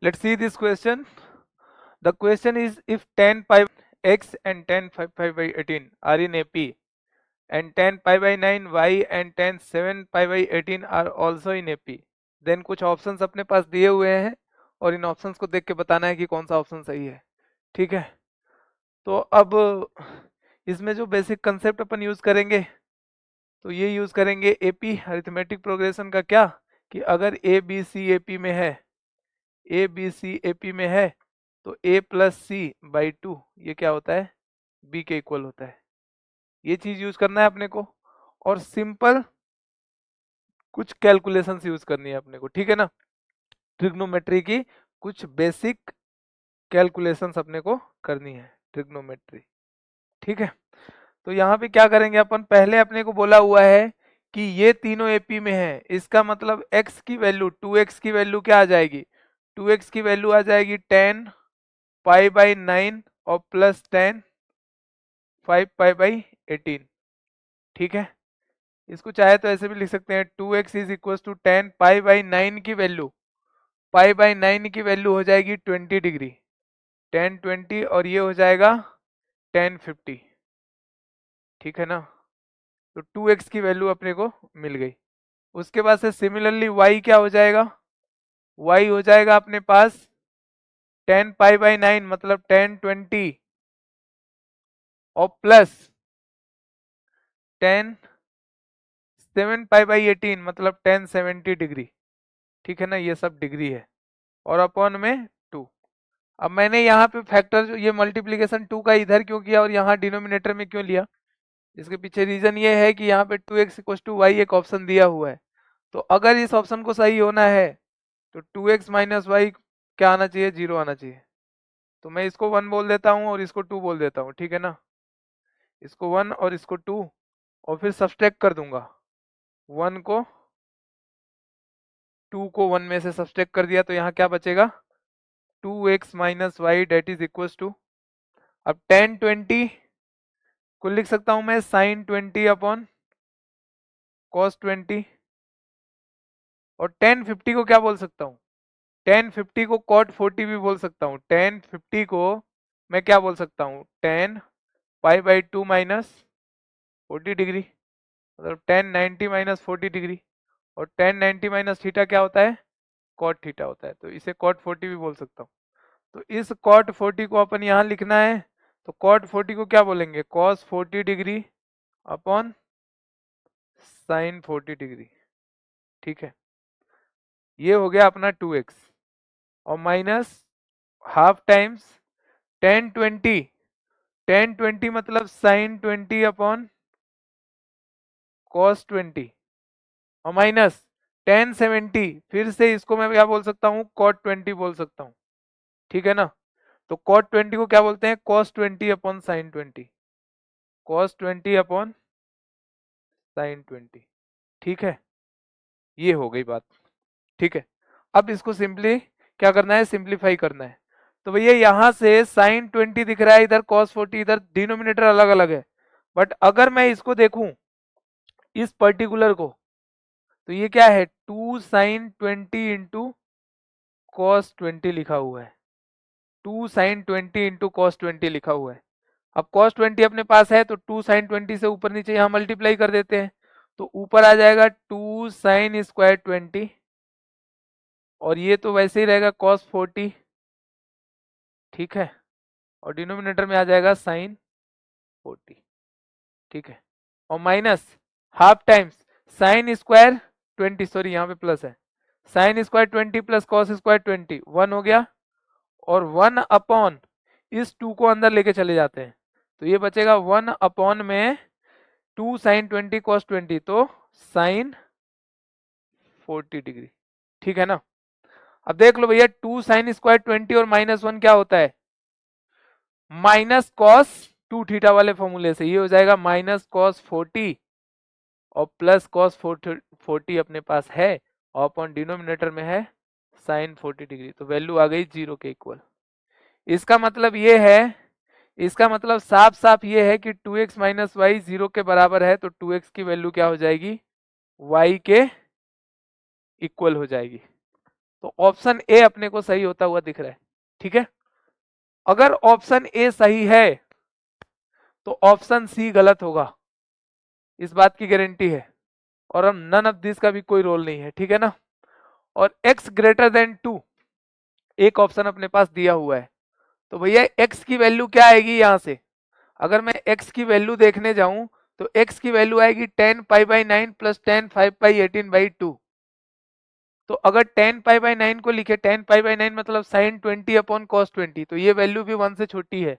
Let's see this question. The question is, if tan pi x and tan pi by 18 are in AP, and tan pi by 9 y and tan 7 pi by 18 are also in AP, then कुछ options अपने पास दिए हुए हैं और इन options को देख के बताना है कि कौन सा ऑप्शन सही है। ठीक है, तो अब इसमें जो बेसिक कंसेप्ट अपन यूज करेंगे, तो ये यूज करेंगे एपी अरिथमेटिक प्रोग्रेशन का। क्या कि अगर ए बी सी एपी में है, ए बी सी एपी में है, तो ए प्लस सी बाई 2 ये क्या होता है, बी के इक्वल होता है। ये चीज यूज करना है अपने को, और सिंपल कुछ कैलकुलेशंस यूज करनी है अपने को। ठीक है ना, ट्रिग्नोमेट्री की कुछ बेसिक कैलकुलेशंस अपने को करनी है, ट्रिग्नोमेट्री। ठीक है, तो यहाँ पे क्या करेंगे अपन, पहले अपने को बोला हुआ है कि ये तीनों एपी में है, इसका मतलब x की वैल्यू 2x की वैल्यू क्या आ जाएगी, 2x की वैल्यू आ जाएगी tan पाई बाई 9 और प्लस tan 5 पाई बाई 18। ठीक है, इसको चाहे तो ऐसे भी लिख सकते हैं, 2x is equal to tan pi by 9 की वैल्यू, पाई बाई 9 की वैल्यू हो जाएगी 20 डिग्री, tan 20, और ये हो जाएगा tan 50। ठीक है ना, तो 2x की वैल्यू अपने को मिल गई। उसके बाद से सिमिलरली y क्या हो जाएगा, y हो जाएगा अपने पास tan पाई बाई 9 मतलब tan 20 और प्लस tan 7 पाई बाई 18 मतलब tan 70 डिग्री। ठीक है ना, ये सब डिग्री है, और अपॉन में 2। अब मैंने यहाँ पे फैक्टर जो ये मल्टीप्लीकेशन 2 का इधर क्यों किया और यहाँ डिनोमिनेटर में क्यों लिया, इसके पीछे रीजन ये है कि यहाँ पे 2x इक्वल टू वाई एक ऑप्शन दिया हुआ है, तो अगर इस ऑप्शन को सही होना है तो 2x माइनस वाई क्या आना चाहिए, 0 आना चाहिए। तो मैं इसको 1 बोल देता हूँ और इसको 2 बोल देता हूँ। ठीक है ना, इसको 1 और इसको 2, और फिर सब्सट्रैक्ट कर दूंगा, 1 को 2 को 1 में से सब्सट्रैक्ट कर दिया, तो यहाँ क्या बचेगा, 2x minus y dot is equal to, अब tan 20 को लिख सकता हूँ मैं sin 20 अपॉन cos 20, और tan 50 को क्या बोल सकता हूँ, tan 50 को cot 40 भी बोल सकता हूँ। tan 50 को मैं क्या बोल सकता हूँ, tan pi by 2 minus 40 degree, मतलब tan 90 माइनस 40 डिग्री, और tan 90 माइनस थीटा क्या होता है, cot थीटा होता है, तो इसे cot 40 भी बोल सकता हूँ। तो इस cot 40 को अपन यहाँ लिखना है, तो cot 40 को क्या बोलेंगे, cos 40 degree upon sin 40 degree. ठीक है, ये हो गया अपना 2x, और माइनस हाफ टाइम्स tan 20 मतलब sin 20 अपॉन cos 20, और माइनस tan 70, फिर से इसको मैं क्या बोल सकता हूँ, cot 20 बोल सकता हूँ। ठीक है ना, तो cot 20 को क्या बोलते हैं, cos 20 upon sin 20, cos 20 upon sin 20। ठीक है, ये हो गई बात। ठीक है, अब इसको सिंपली क्या करना है, सिंप्लीफाई करना है। तो भैया यहाँ से sin 20 दिख रहा है, इधर cos 40, इधर डिनोमिनेटर अलग अलग है, बट अगर मैं इसको देखूं इस पर्टिकुलर को, तो ये क्या है, 2 sin 20 इंटू cos 20 लिखा हुआ है, 2 sin 20 इंटू cos 20 लिखा हुआ है। अब cos 20 अपने पास है, तो 2 sin 20 से ऊपर नीचे यहाँ मल्टीप्लाई कर देते हैं, तो ऊपर आ जाएगा 2 sin स्क्वायर 20, और ये तो वैसे ही रहेगा cos 40। ठीक है, और डिनोमिनेटर में आ जाएगा sin 40। ठीक है, और minus half times sin square 20, sorry यहाँ पे प्लस है, sin square 20 plus cos square 20 1 हो गया, और 1 अपॉन इस 2 को अंदर लेके चले जाते हैं, तो ये बचेगा 1 अपॉन में 2 sin 20 cos 20, तो sin 40 डिग्री। ठीक है ना, अब देख लो भैया, 2 sin स्क्वायर 20 और माइनस 1 क्या होता है, माइनस कॉस 2 थीटा वाले फॉर्मूले से, ये हो जाएगा माइनस कॉस 40 और प्लस कॉस 40 अपने पास है, और अपॉन डिनोमिनेटर में है साइन 40 डिग्री, तो वैल्यू आ गई 0 के इक्वल। इसका मतलब ये है, इसका मतलब साफ साफ ये है कि 2x माइनस वाई 0 के बराबर है, तो 2x की वैल्यू क्या हो जाएगी, y के इक्वल हो जाएगी। तो ऑप्शन ए अपने को सही होता हुआ दिख रहा है। ठीक है, अगर ऑप्शन ए सही है तो ऑप्शन सी गलत होगा, इस बात की गारंटी है। और हम नन ऑफ दिस का भी कोई रोल नहीं है। ठीक है ना। और x ग्रेटर देन 2 एक ऑप्शन अपने पास दिया हुआ है, तो भैया x की वैल्यू क्या आएगी यहां से? अगर मैं x की वैल्यू देखने जाऊं तो x की वैल्यू आएगी 10 π/9 प्लस 10 5/18/2। तो अगर 10 π/9 को लिखे, 10 π/9 मतलब साइन 20 अपॉन कॉस 20, तो ये वैल्यू भी 1 से छोटी है,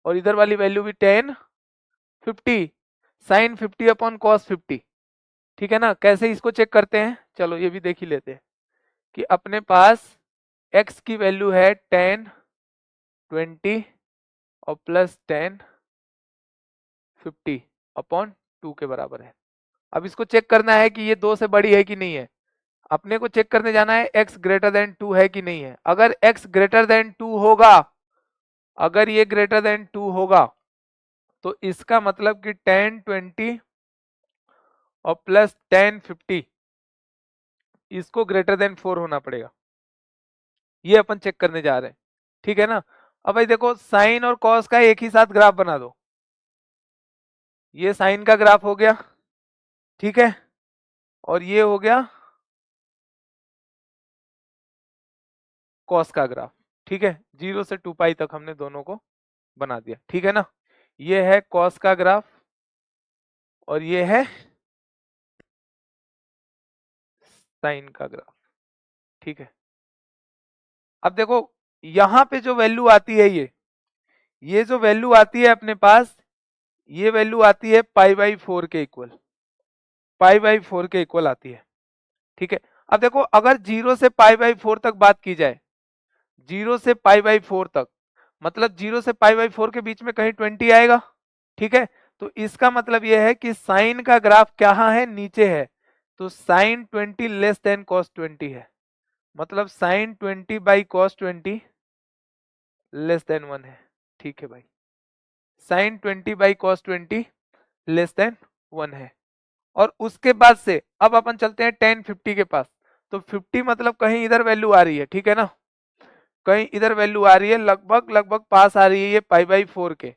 और इधर वाली वैल्यू भी 10 50 साइन 50 अपॉन कॉस 50। ठीक है ना। कैसे इसको चेक करते हैं, चलो ये भी देख ही लेते हैं कि अपने पास x की वैल्यू है 10 20 और प्लस 10 50 अपॉन 2 के बराबर है। अब इसको चेक करना है कि ये 2 से बड़ी है कि नहीं है। अपने को चेक करने जाना है x ग्रेटर देन 2 है कि नहीं है। अगर x ग्रेटर देन 2 होगा, अगर ये ग्रेटर देन 2 होगा, तो इसका मतलब कि 10 20 और प्लस 10 50 इसको ग्रेटर देन 4 होना पड़ेगा। ये अपन चेक करने जा रहे हैं। ठीक है ना। अब भाई देखो, साइन और कॉस का एक ही साथ ग्राफ बना दो। ये साइन का ग्राफ हो गया, ठीक है, और ये हो गया कॉस का ग्राफ। ठीक है, 0 से 2 पाई तक हमने दोनों को बना दिया। ठीक है ना। ये है कॉस का ग्राफ और ये है साइन का ग्राफ। ठीक है, अब देखो यहां पे जो वैल्यू आती है, ये जो वैल्यू आती है अपने पास, ये वैल्यू आती है π/4 के इक्वल, π/4 के इक्वल आती है। ठीक है, अब देखो अगर 0 से π/4 तक बात की जाए, 0 से π/4 तक मतलब 0 से π/4 के बीच में कहीं 20 आएगा। ठीक है, तो इसका मतलब यह है कि साइन का ग्राफ कहाँ है, नीचे है। तो साइन 20 लेस देन कॉस 20 है, मतलब साइन 20/cos 20 लेस देन 1 है। ठीक है भाई, साइन 20/cos 20 लेस देन 1 है। और उसके बाद से अब अपन चलते हैं 10 50 के पास। तो 50 मतलब कहीं इधर वैल्यू आ रही है। ठीक है ना, कहीं इधर वैल्यू आ रही है, लगभग लगभग पास आ रही है ये π/4 के।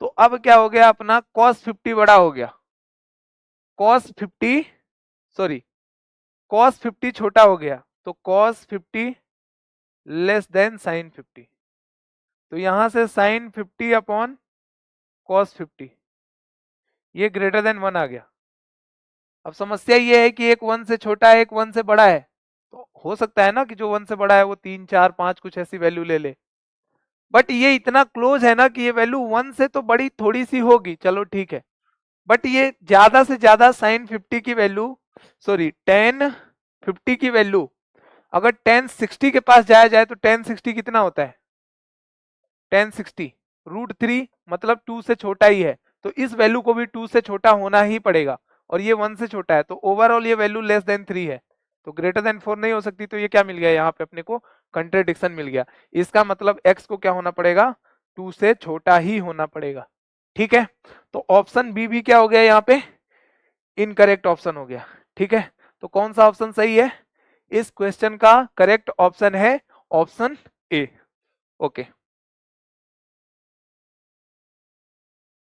तो अब क्या हो गया, अपना cos 50 बड़ा हो गया, cos 50 सॉरी cos 50 छोटा हो गया, तो cos 50 लेस देन sin 50। तो यहां से sin 50 अपॉन cos 50 ये ग्रेटर देन 1 आ गया। अब समस्या ये है कि एक 1 से छोटा है, एक 1 से बड़ा है। तो हो सकता है ना कि जो 1 से बड़ा है वो 3 4 5 कुछ ऐसी वैल्यू ले ले, बट ये इतना क्लोज है ना कि ये वैल्यू 1 से तो बड़ी थोड़ी सी होगी, चलो ठीक है। बट ये ज्यादा से ज्यादा sin 50 की वैल्यू, सॉरी tan 50 की वैल्यू अगर tan 60 के पास जाया जाए तो tan 60 कितना होता है, tan 60 √3 मतलब 2 से छोटा ही है। तो इस वैल्यू को भी 2 से छोटा होना ही पड़ेगा, और ये 1 से छोटा है, तो ओवरऑल ये वैल्यू लेस देन 3 है, तो ग्रेटर देन 4 नहीं हो सकती। तो ये क्या मिल गया यहाँ पे अपने को, कंट्रेडिक्शन मिल गया। इसका मतलब x को क्या होना पड़ेगा, 2 से छोटा ही होना पड़ेगा। ठीक है, तो ऑप्शन बी भी क्या हो गया यहाँ पे, इनकरेक्ट ऑप्शन हो गया। ठीक है, तो कौन सा ऑप्शन सही है, इस क्वेश्चन का करेक्ट ऑप्शन है ऑप्शन ए। ओके।